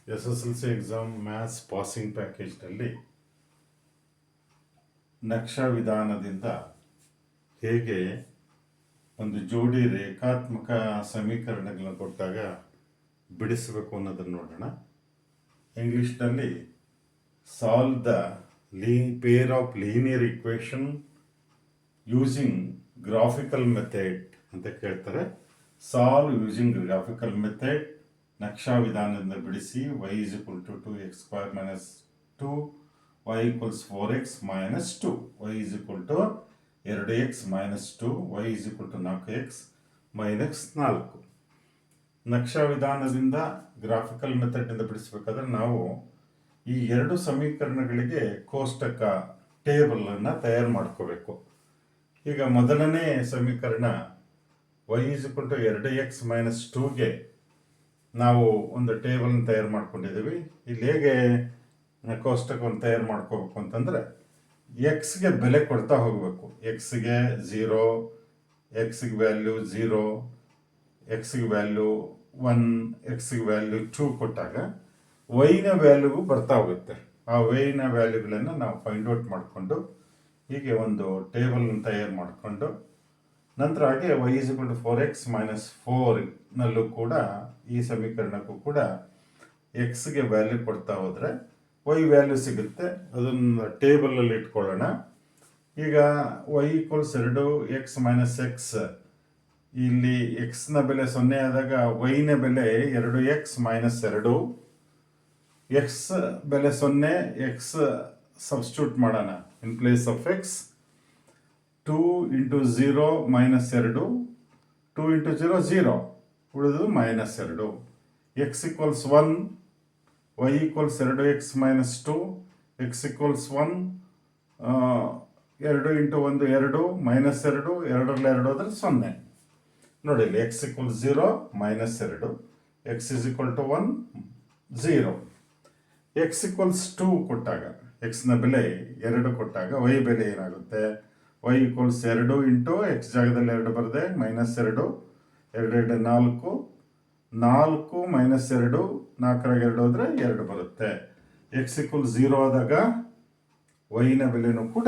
SSLC exam maths passing ಪ್ಯಾಕೇಜ್ನಲ್ಲಿ ನಕ್ಷಾ ವಿಧಾನದಿಂದ ಹೇಗೆ ಒಂದು ಜೋಡಿ ರೇಖಾತ್ಮಕ ಸಮೀಕರಣಗಳನ್ನು ಕೊಟ್ಟಾಗ ಬಿಡಿಸಬೇಕು ಅನ್ನೋದನ್ನು ನೋಡೋಣ. ಇಂಗ್ಲೀಷ್ನಲ್ಲಿ solve the pair of linear equation using graphical method ಅಂತ ಕೇಳ್ತಾರೆ. ಸಾಲ್ವ್ ಯೂಸಿಂಗ್ ಗ್ರಾಫಿಕಲ್ ಮೆಥಡ್ ನಕ್ಷಾ ವಿಧಾನದಿಂದ ಬಿಡಿಸಿ y is equal to 2x square minus 2, y equals 4x minus 2, y is equal to 2x minus 2, y is equal to 4x minus 4. ನಕ್ಷಾ ವಿಧಾನದಿಂದ graphical ಮೆಥಡ್ನಿಂದ ಬಿಡಿಸಬೇಕಾದ್ರೆ ನಾವು ಈ ಎರಡು ಸಮೀಕರಣಗಳಿಗೆ ಕೋಷ್ಟಕ ಟೇಬಲನ್ನು ತಯಾರು ಮಾಡ್ಕೋಬೇಕು. ಈಗ ಮೊದಲನೇ ಸಮೀಕರಣ y is equal to 2x minus 2ಗೆ ನಾವು ಒಂದು ಟೇಬಲ್ನ ತಯಾರು ಮಾಡ್ಕೊಂಡಿದ್ದೀವಿ. ಇಲ್ಲಿ ಹೇಗೆ ಕೋಷ್ಟಕವನ್ನು ತಯಾರು ಮಾಡ್ಕೋಬೇಕು ಅಂತಂದರೆ, ಎಕ್ಸ್ಗೆ ಬೆಲೆ ಕೊಡ್ತಾ ಹೋಗಬೇಕು. ಎಕ್ಸ್ಗೆ 0, ಎಕ್ಸ್ಗೆ ವ್ಯಾಲ್ಯೂ 0, ಎಕ್ಸ್ಗೆ ವ್ಯಾಲ್ಯೂ 1, ಎಕ್ಸ್ಗೆ ವ್ಯಾಲ್ಯೂ 2 ಕೊಟ್ಟಾಗ ವೈನ ವ್ಯಾಲ್ಯೂಗೂ ಬರ್ತಾ ಹೋಗುತ್ತೆ. ಆ ವೈನ ವ್ಯಾಲ್ಯೂಗಳನ್ನು ನಾವು ಫೈಂಡ್ ಔಟ್ ಮಾಡಿಕೊಂಡು ಹೀಗೆ ಒಂದು ಟೇಬಲ್ನ ತಯಾರು ಮಾಡಿಕೊಂಡು ನಂತರ ಹಾಗೆ y is equal to 4x minus 4 ನಲ್ಲೂ ಕೂಡ ಈ ಸಮೀಕರಣಕ್ಕೂ ಕೂಡ ಎಕ್ಸ್ಗೆ ವ್ಯಾಲ್ಯೂ ಕೊಡ್ತಾ ಹೋದರೆ y ವ್ಯಾಲ್ಯೂ ಸಿಗುತ್ತೆ. ಅದನ್ನು ಟೇಬಲಲ್ಲಿ ಇಟ್ಕೊಳ್ಳೋಣ. ಈಗ y equals 2x minus X, ಇಲ್ಲಿ ಎಕ್ಸ್ನ ಬೆಲೆ 0 ಆದಾಗ ವೈನ ಬೆಲೆ 2x ಮೈನಸ್ 2, ಎಕ್ಸ್ ಬೆಲೆ 0, ಎಕ್ಸ್ ಸಬ್ಸ್ಟಿಟ್ಯೂಟ್ ಮಾಡೋಣ in place of x. 2 into 0 minus 2, 2 into 0 0, ಉಳಿದು minus 2. X equals 1, y equals 2x minus 2, x equals 1, 2 into 1 2, minus 2, 2ರಲ್ಲಿ 2 ಹೋದರೆ 0. ನೋಡಿ ಇಲ್ಲಿ x equals 0 minus 2, x is equal to 1 0. X equals 2 ಕೊಟ್ಟಾಗ, ಎಕ್ಸ್ನ ಬೆಲೆ 2 ಕೊಟ್ಟಾಗ ವೈ ಬೆಲೆ ಏನಾಗುತ್ತೆ? y ಈಕ್ವಲ್ಸ್ 2 ಇಂಟು ಎಕ್ಸ್ ಜಾಗದಲ್ಲಿ 2 ಬರದೆ ಮೈನಸ್ 2, 2 2 4, 4 ಮೈನಸ್ 2, 4ರಾಗ 2 ಹೋದರೆ 2 ಬರುತ್ತೆ. ಎಕ್ಸ್ ಈಕ್ವಲ್ 0 ಆದಾಗ ವೈನ ಬೆಲೆನೂ ಕೂಡ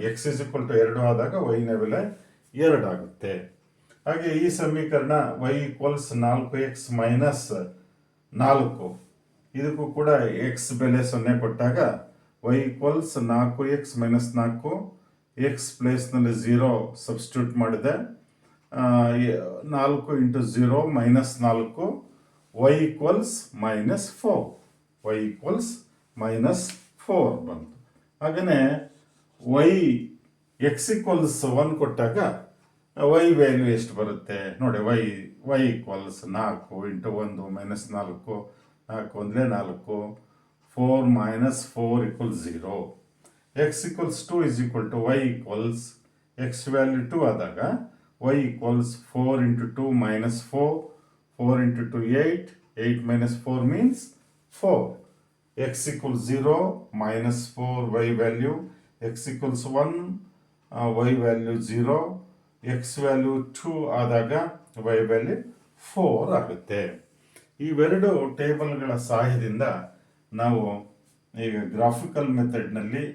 ಎಕ್ಸ್ ಇಸ್ ಈಕ್ವಲ್ ಟು 2 ಆದಾಗ ವೈನ ಬೆಲೆ 2 ಆಗುತ್ತೆ. ಹಾಗೆ ಈ ಸಮೀಕರಣ y ಈಕ್ವಲ್ಸ್ 4x ಮೈನಸ್ 4, ಇದಕ್ಕೂ ಕೂಡ ಎಕ್ಸ್ ಬೆಲೆ 0 ಕೊಟ್ಟಾಗ y equals 4x minus 4, x ಪ್ಲೇಸ್ನಲ್ಲಿ 0 ಸಬ್ಸ್ಟಿಟ್ಯೂಟ್ ಮಾಡಿದೆ. 4 into 0 minus 4, y equals minus 4, y equals minus 4 ಬಂತು. ಹಾಗೆಯೇ ವೈ ಎಕ್ಸ್ ಈಕ್ವಲ್ಸ್ 1 ಕೊಟ್ಟಾಗ ವೈ ವ್ಯಾಲ್ಯೂ ಎಷ್ಟು ಬರುತ್ತೆ ನೋಡಿ. Y equals 4 into 1 minus 4, 4 1 4, 4 minus 4 equals 0. x equals 2 is equal to y equals x value 2 ಆದಾಗ y equals 4 into 2 minus 4, 4 into 2 8, 8 minus 4 means 4. x equals 0 minus 4 y value, x equals 1 y value 0, x value 2 ಆದಾಗ y value 4 ಆಗುತ್ತೆ. ಇವೆರಡು ಟೇಬಲ್ಗಳ ಸಹಾಯದಿಂದ ನಾವು ಈಗ graphical ಮೆಥಡ್ನಲ್ಲಿ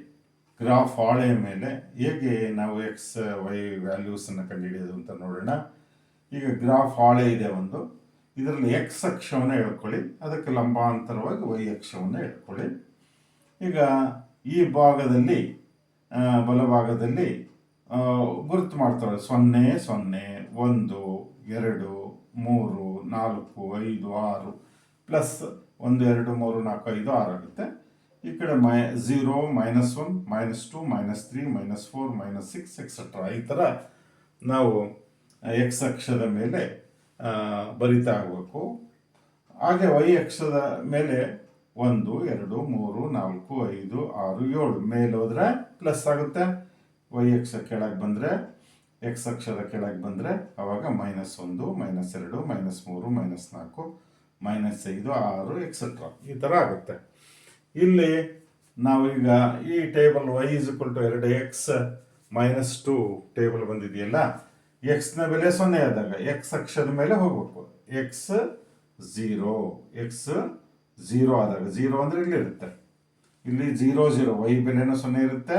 graph ಹಾಳೆಯ ಮೇಲೆ ಹೇಗೆ ನಾವು ಎಕ್ಸ್ ವೈ ವ್ಯಾಲ್ಯೂಸನ್ನು ಕಂಡುಹಿಡಿಯೋದು ಅಂತ ನೋಡೋಣ. ಈಗ ಗ್ರಾಫ್ ಹಾಳೆ ಇದೆ ಒಂದು, ಇದರಲ್ಲಿ ಎಕ್ಸ್ ಅಕ್ಷವನ್ನು ಹೇಳ್ಕೊಳ್ಳಿ, ಅದಕ್ಕೆ ಲಂಬಾಂತರವಾಗಿ ವೈ ಅಕ್ಷವನ್ನು ಹೇಳ್ಕೊಳ್ಳಿ. ಈಗ ಈ ಭಾಗದಲ್ಲಿ ಬಲಭಾಗದಲ್ಲಿ ಗುರುತು ಮಾಡ್ತಾರೆ 0 0 1 2 3 4 5 6 ಪ್ಲಸ್ 1 2 3 4 5 6 ಆಗುತ್ತೆ. ಈ ಕಡೆ 0 minus 1 minus 2 minus 3 minus 4 minus 6 et cetera. ಈ ಥರ ನಾವು ಎಕ್ಸ್ ಅಕ್ಷದ ಮೇಲೆ ಬರಿತಾ ಆಗಬೇಕು. ಹಾಗೆ ವೈ ಅಕ್ಷದ ಮೇಲೆ 1 2 3 4 5 6 7 ಮೇಲೆ ಹೋದರೆ ಪ್ಲಸ್ ಆಗುತ್ತೆ. ವೈ ಅಕ್ಷ ಕೆಳಗೆ ಬಂದರೆ, ಎಕ್ಸ್ ಅಕ್ಷದ ಕೆಳಗೆ ಬಂದರೆ ಆವಾಗ minus 1 minus 2 minus 3 minus 4 minus 5 6 et cetera ಈ ಥರ ಆಗುತ್ತೆ. ಇಲ್ಲಿ ನಾವೀಗ ಈ table y is equal to 2x minus 2 table ಬಂದಿದೆಯಲ್ಲ, ಎಕ್ಸ್ನ ಬೆಲೆ 0 ಆದಾಗ ಎಕ್ಸ್ ಅಕ್ಷದ ಮೇಲೆ ಹೋಗಬೇಕು. ಎಕ್ಸ್ 0, ಎಕ್ಸ್ 0 ಆದಾಗ, 0 ಅಂದರೆ ಇಲ್ಲಿರುತ್ತೆ, ಇಲ್ಲಿ 0 0, ವೈ ಬೆಲೆನೂ 0 ಇರುತ್ತೆ,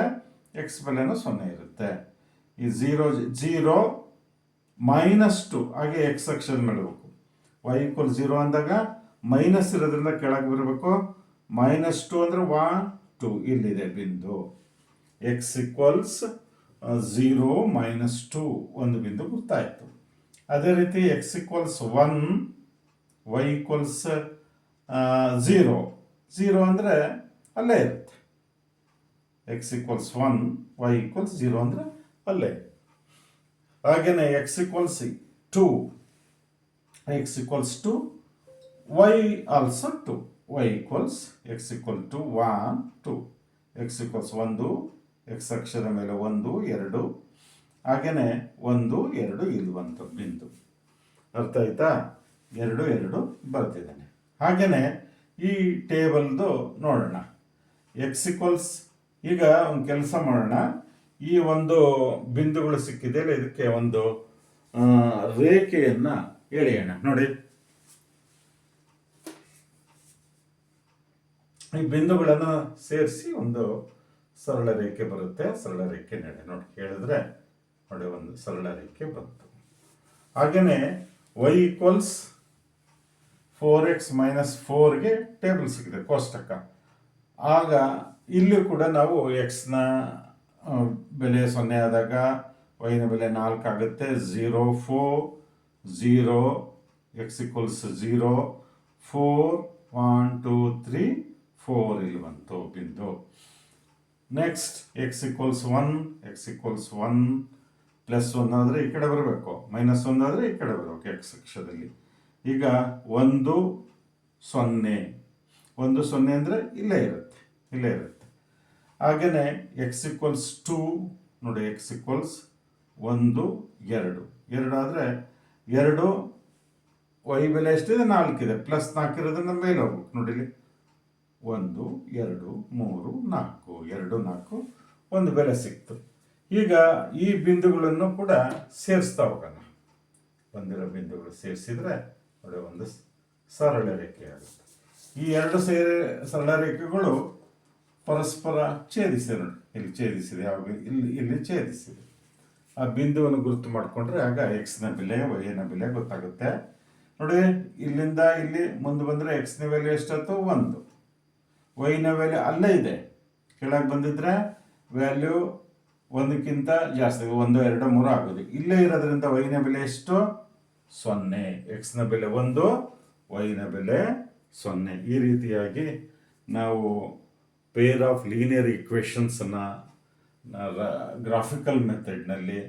ಎಕ್ಸ್ ಬೆಲೆನೂ 0 ಇರುತ್ತೆ. ಈ 0 -2 ಹಾಗೆ ಎಕ್ಸ್ ಅಕ್ಷದ ಮೇಲೆ ಬೇಕು. y = 0 ಅಂದಾಗ ಮೈನಸ್ ಇರೋದ್ರಿಂದ ಕೆಳಗೆ ಬರಬೇಕು. -2 ಅಂದರೆ 1 2 ಇಲ್ಲಿದೆ ಬಿಂದು. x = 0 -2 ಒಂದು ಬಿಂದು ಗೊತ್ತಾಯಿತು. ಅದೇ ರೀತಿ x = 1, y = 0 0 ಅಂದರೆ ಅಲ್ಲೇ ಇರುತ್ತೆ. x = 1, y = 0 ಅಂದರೆ ಅಲ್ಲೇ. ಹಾಗೆಯೇ x = 2, x = 2, y also 2, y = x = 1 2, x = 1, x ಅಕ್ಷದ ಮೇಲೆ 1 2, ಹಾಗೆಯೇ 1 2 ಇಲ್ಲಿ ಬಂತು ಬಿಂದು. ಅರ್ಥ ಆಯ್ತಾ? 2 2 ಬರ್ತಿದ್ದಾನೆ. ಹಾಗೆಯೇ ಈ ಟೇಬಲ್ದು ನೋಡೋಣ. ಈಗ ಒಂದು ಕೆಲಸ ಮಾಡೋಣ. ಈ ಒಂದು ಬಿಂದುಗಳು ಸಿಕ್ಕಿದೆಯಲ್ಲ, ಇದಕ್ಕೆ ಒಂದು ರೇಖೆಯನ್ನು ಎಳೆಯೋಣ. ನೋಡಿ, ಈ ಬಿಂದುಗಳನ್ನು ಸೇರಿಸಿ ಒಂದು ಸರಳ ರೇಖೆ ಬರುತ್ತೆ. ಸರಳ ರೇಖೆ ನೋಡಿ ಹೇಳಿದ್ರೆ ನೋಡಿ, ಒಂದು ಸರಳ ರೇಖೆ ಬಂತು. ಹಾಗೆಯೇ y = 4x - 4ಗೆ ಟೇಬಲ್ ಸಿಕ್ಕಿದೆ, ಕೋಷ್ಟಕ. ಆಗ ಇಲ್ಲಿ ಕೂಡ ನಾವು ಎಕ್ಸ್ನ ಬೆಲೆ 0 ಆದಾಗ ವೈನ ಬೆಲೆ 4 ಆಗುತ್ತೆ. 0 4 0, x = 0 4 1 2 3 4 ಇಲ್ಲಿ ಬಂತು ಬಿಂದು. ನೆಕ್ಸ್ಟ್ x = 1, x = 1 +1 ಆದರೆ ಈ ಕಡೆ ಬರಬೇಕು, -1 ಆದರೆ ಈ ಕಡೆ ಬರಬೇಕು ಎಕ್ಸ್ ಅಕ್ಷದಲ್ಲಿ. ಈಗ 1 0 1 0 ಅಂದರೆ ಇಲ್ಲೇ ಇರುತ್ತೆ, ಇಲ್ಲೇ ಇರುತ್ತೆ. ಹಾಗೆಯೇ x = 2 ನೋಡಿ, x = 1 2 2 ಆದರೆ 2, y ಬೆಲೆ ಎಷ್ಟಿದೆ? 4 ಇದೆ, +4 ಇರೋದ್ರಿಂದ ಮೇಲೆ ಹೋಗ್ಬೇಕು. ನೋಡಿ ಇಲ್ಲಿ 1 2 3 4 2 4 ಒಂದು ಬೆಲೆ ಸಿಕ್ತು. ಈಗ ಈ ಬಿಂದುಗಳನ್ನು ಕೂಡ ಸೇರಿಸ್ತಾ ಹೋಗೋಣ. ಬಂದಿರೋ ಬಿಂದುಗಳು ಸೇರಿಸಿದ್ರೆ ನೋಡಿ ಒಂದು ಸರಳ ರೇಖೆ ಆಗುತ್ತೆ. ಈ ಎರಡು ಸರಳ ರೇಖೆಗಳು ಪರಸ್ಪರ ಛೇದಿಸಿದೆ. ನೋಡಿ, ಇಲ್ಲಿ ಛೇದಿಸಿದೆ, ಯಾವಾಗ ಇಲ್ಲಿ ಛೇದಿಸಿದೆ. ಆ ಬಿಂದುವನ್ನು ಗುರುತು ಮಾಡಿಕೊಂಡ್ರೆ ಆಗ ಎಕ್ಸ್ನ ಬೆಲೆ ವೈನ ಬೆಲೆ ಗೊತ್ತಾಗುತ್ತೆ. ನೋಡಿ, ಇಲ್ಲಿಂದ ಇಲ್ಲಿ ಮುಂದೆ ಬಂದರೆ ಎಕ್ಸ್ನ ಬೆಲೆ ಎಷ್ಟಾಯ್ತು? 1, ವೈನ ಬೆಲೆ ಅಲ್ಲೇ ಇದೆ, ಕೆಳಗೆ ಬಂದಿದ್ರೆ ವ್ಯಾಲ್ಯೂ 1ಕ್ಕಿಂತ ಜಾಸ್ತಿ, 1 2 3 ಆಗೋದು. ಇಲ್ಲೇ ಇರೋದ್ರಿಂದ ವೈನ ಬೆಲೆ ಎಷ್ಟು? 0. ಎಕ್ಸ್ನ ಬೆಲೆ 1, ವೈನ ಬೆಲೆ 0. ಈ ರೀತಿಯಾಗಿ ನಾವು ಪೇರ್ ಆಫ್ ಲೀನಿಯರ್ ಈಕ್ವೇಷನ್ಸನ್ನು ಗ್ರಾಫಿಕಲ್ ಮೆಥಡ್ನಲ್ಲಿ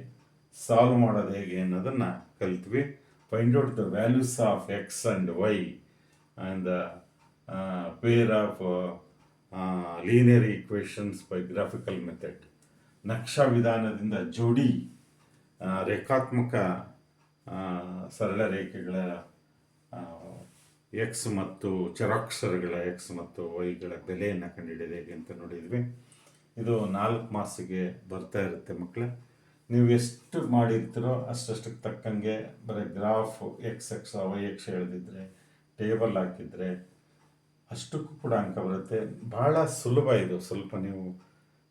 ಸಾಲ್ವ್ ಮಾಡೋದು ಹೇಗೆ ಅನ್ನೋದನ್ನು ಕಲ್ತ್ವಿ. Find out the values of x and y and the pair of linear equations by graphical method. ನಕ್ಷಾ ವಿಧಾನದಿಂದ ಜೋಡಿ ರೇಖಾತ್ಮಕ ಸರಳ ರೇಖೆಗಳ ಎಕ್ಸ್ ಮತ್ತು ಚರಾಕ್ಷರಗಳ ಎಕ್ಸ್ ಮತ್ತು ವೈಗಳ ಬೆಲೆಯನ್ನು ಕಂಡುಹಿಡಿಯೋದು ಹೇಗೆ ಅಂತ ನೋಡಿದ್ವಿ. ಇದು 4 ಮಾರ್ಕ್ಸಿಗೆ ಬರ್ತಾ ಇರುತ್ತೆ ಮಕ್ಕಳೇ. ನೀವು ಎಷ್ಟು ಮಾಡಿರ್ತೀರೋ ಅಷ್ಟಕ್ಕೆ ತಕ್ಕಂಗೆ ಬರೀ graph x x y x ಎಳೆದಿದ್ರೆ, ಟೇಬಲ್ ಹಾಕಿದರೆ ಅಷ್ಟಕ್ಕೂ ಕೂಡ ಅಂಕ ಬರುತ್ತೆ. ಭಾಳ ಸುಲಭ ಇದು. ಸ್ವಲ್ಪ ನೀವು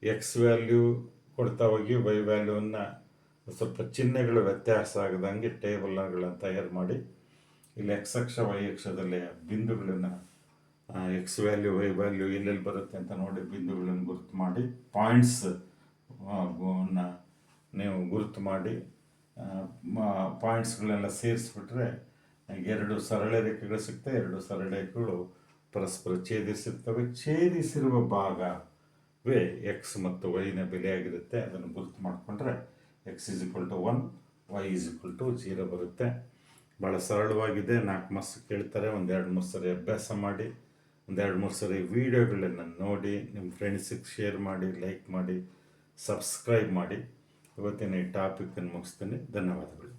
ಎಕ್ಸ್ ವ್ಯಾಲ್ಯೂ ಕೊಡ್ತಾ ಹೋಗಿ ವೈ ವ್ಯಾಲ್ಯೂವನ್ನು ಸ್ವಲ್ಪ ಚಿಹ್ನೆಗಳು ವ್ಯತ್ಯಾಸ ಆಗದಂಗೆ ಟೇಬಲ್ಗಳನ್ನು ತಯಾರು ಮಾಡಿ, ಇಲ್ಲಿ ಎಕ್ಸ್ ಅಕ್ಷ ವೈ ಅಕ್ಷದಲ್ಲಿ ಬಿಂದುಗಳನ್ನು ಎಕ್ಸ್ ವ್ಯಾಲ್ಯೂ ವೈ ವ್ಯಾಲ್ಯೂ ಎಲ್ಲೆಲ್ಲಿ ಬರುತ್ತೆ ಅಂತ ನೋಡಿ ಬಿಂದುಗಳನ್ನು ಗುರುತು ಮಾಡಿ, ಪಾಯಿಂಟ್ಸ್ ನೀವು ಗುರುತು ಮಾಡಿ ಪಾಯಿಂಟ್ಸ್ಗಳೆಲ್ಲ ಸೇರಿಸ್ಬಿಟ್ರೆ 2 ಸರಳ ರೇಖೆಗಳು ಸಿಗ್ತವೆ. 2 ಸರಳ ರೇಖೆಗಳು ಪರಸ್ಪರ ಛೇದಿಸಿರ್ತವೆ. ಛೇದಿಸಿರುವ ಭಾಗವೇ ಎಕ್ಸ್ ಮತ್ತು ವೈನ ಬೆಲೆಯಾಗಿರುತ್ತೆ. ಅದನ್ನು ಗುರುತು ಮಾಡಿಕೊಂಡ್ರೆ x = 1, y = 0 ಬರುತ್ತೆ. ಭಾಳ ಸರಳವಾಗಿದೆ. 4 ಮಾರ್ಕ್ಸ್ ಕೇಳ್ತಾರೆ. 1-2-3 ಸರಿ ಅಭ್ಯಾಸ ಮಾಡಿ, 1-2-3 ಸರಿ ವಿಡಿಯೋಗಳನ್ನು ನೋಡಿ, ನಿಮ್ಮ ಫ್ರೆಂಡ್ಸಿಗೆ ಶೇರ್ ಮಾಡಿ, ಲೈಕ್ ಮಾಡಿ, ಸಬ್ಸ್ಕ್ರೈಬ್ ಮಾಡಿ. ಇವತ್ತಿನ ಈ ಟಾಪಿಕನ್ನು ಮುಗಿಸ್ತೀನಿ. ಧನ್ಯವಾದಗಳು.